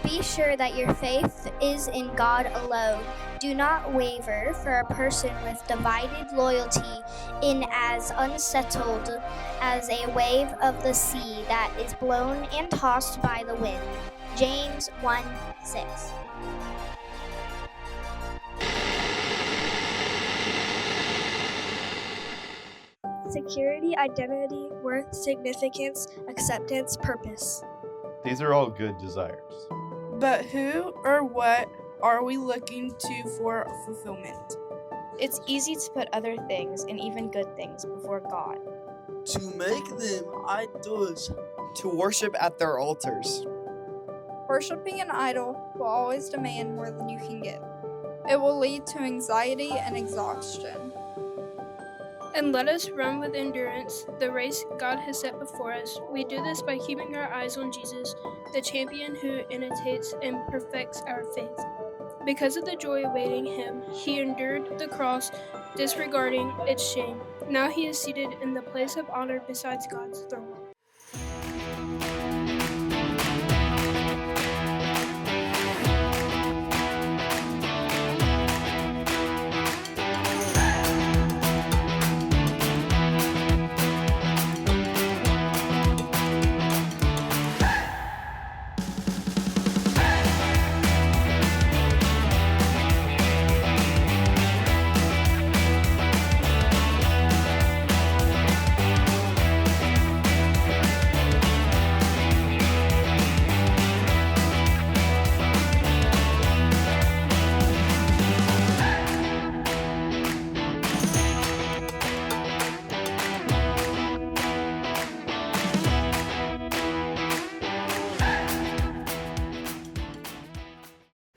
Be sure that your faith is in God alone. Do not waver, for a person with divided loyalty is as unsettled as a wave of the sea that is blown and tossed by the wind. James 1:6. Security, identity, worth, significance, acceptance, purpose. These are all good desires. But who or what are we looking to for fulfillment? It's easy to put other things and even good things before God. To make them idols. To worship at their altars. Worshipping an idol will always demand more than you can give. It will lead to anxiety and exhaustion. And let us run with endurance the race God has set before us. We do this by keeping our eyes on Jesus, the champion who imitates and perfects our faith. Because of the joy awaiting him, he endured the cross, disregarding its shame. Now he is seated in the place of honor beside God's throne.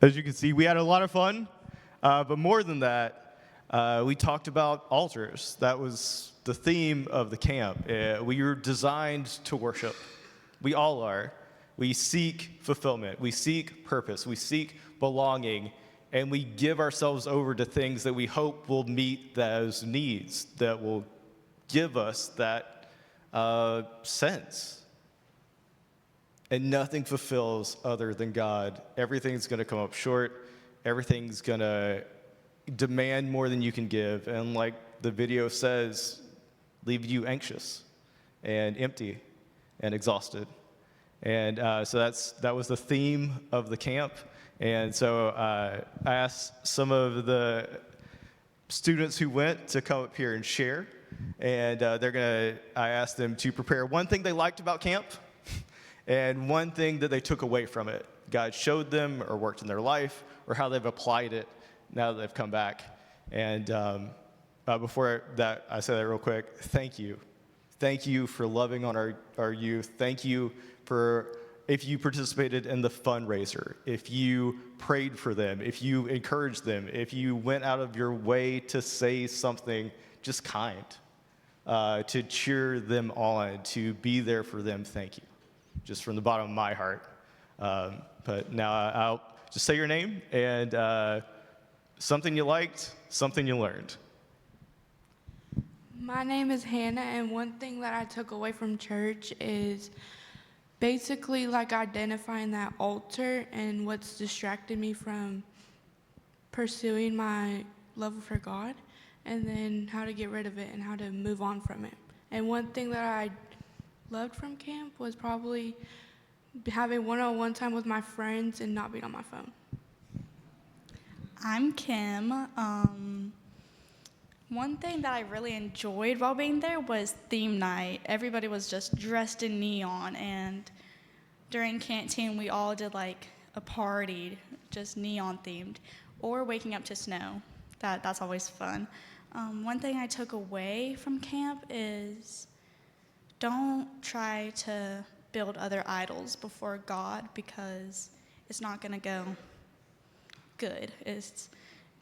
As you can see, we had a lot of fun, but more than that, we talked about altars. That was the theme of the camp. We are designed to worship. We all are. We seek fulfillment. We seek purpose. We seek belonging, and we give ourselves over to things that we hope will meet those needs, that will give us that sense. And nothing fulfills other than God. Everything's going to come up short. Everything's going to demand more than you can give. And like the video says, leave you anxious and empty and exhausted. And so that was the theme of the camp. And so I asked some of the students who went to come up here and share. And I asked them to prepare one thing they liked about camp, and one thing that they took away from it. God showed them or worked in their life or how they've applied it now that they've come back. And before that, I say that real quick, thank you. Thank you for loving on our youth. Thank you for if you participated in the fundraiser, if you prayed for them, if you encouraged them, if you went out of your way to say something just kind, to cheer them on, to be there for them, thank you. Just from the bottom of my heart. But now I'll just say your name and something you liked, something you learned. My name is Hannah, and one thing that I took away from church is basically like identifying that altar and what's distracted me from pursuing my love for God, and then how to get rid of it and how to move on from it. And one thing that I loved from camp was probably having one-on-one time with my friends and not being on my phone. I'm Kim. One thing that I really enjoyed while being there was theme night. Everybody was just dressed in neon, and during canteen we all did like a party, just neon themed, or waking up to snow. That's always fun. One thing I took away from camp is don't try to build other idols before God, because it's not going to go good.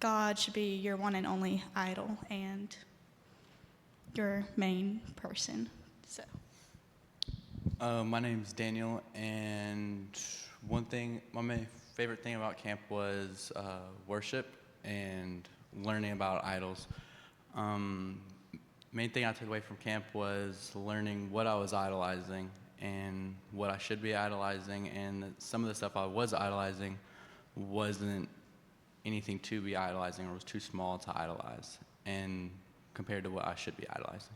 God should be your one and only idol and your main person. So, my name's Daniel, and my favorite thing about camp was worship and learning about idols. Main thing I took away from camp was learning what I was idolizing and what I should be idolizing, and that some of the stuff I was idolizing wasn't anything to be idolizing or was too small to idolize, and compared to what I should be idolizing.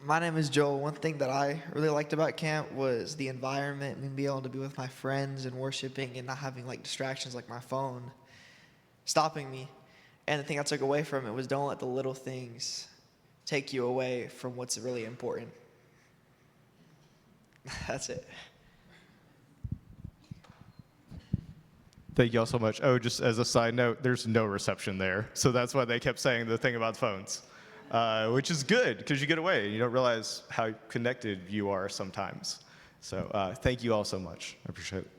My name is Joel. One thing that I really liked about camp was the environment and being able to be with my friends and worshiping and not having like distractions like my phone stopping me. And the thing I took away from it was don't let the little things take you away from what's really important. That's it. Thank you all so much. Oh, just as a side note, there's no reception there. So that's why they kept saying the thing about phones, which is good because you get away and you don't realize how connected you are sometimes. So thank you all so much. I appreciate it.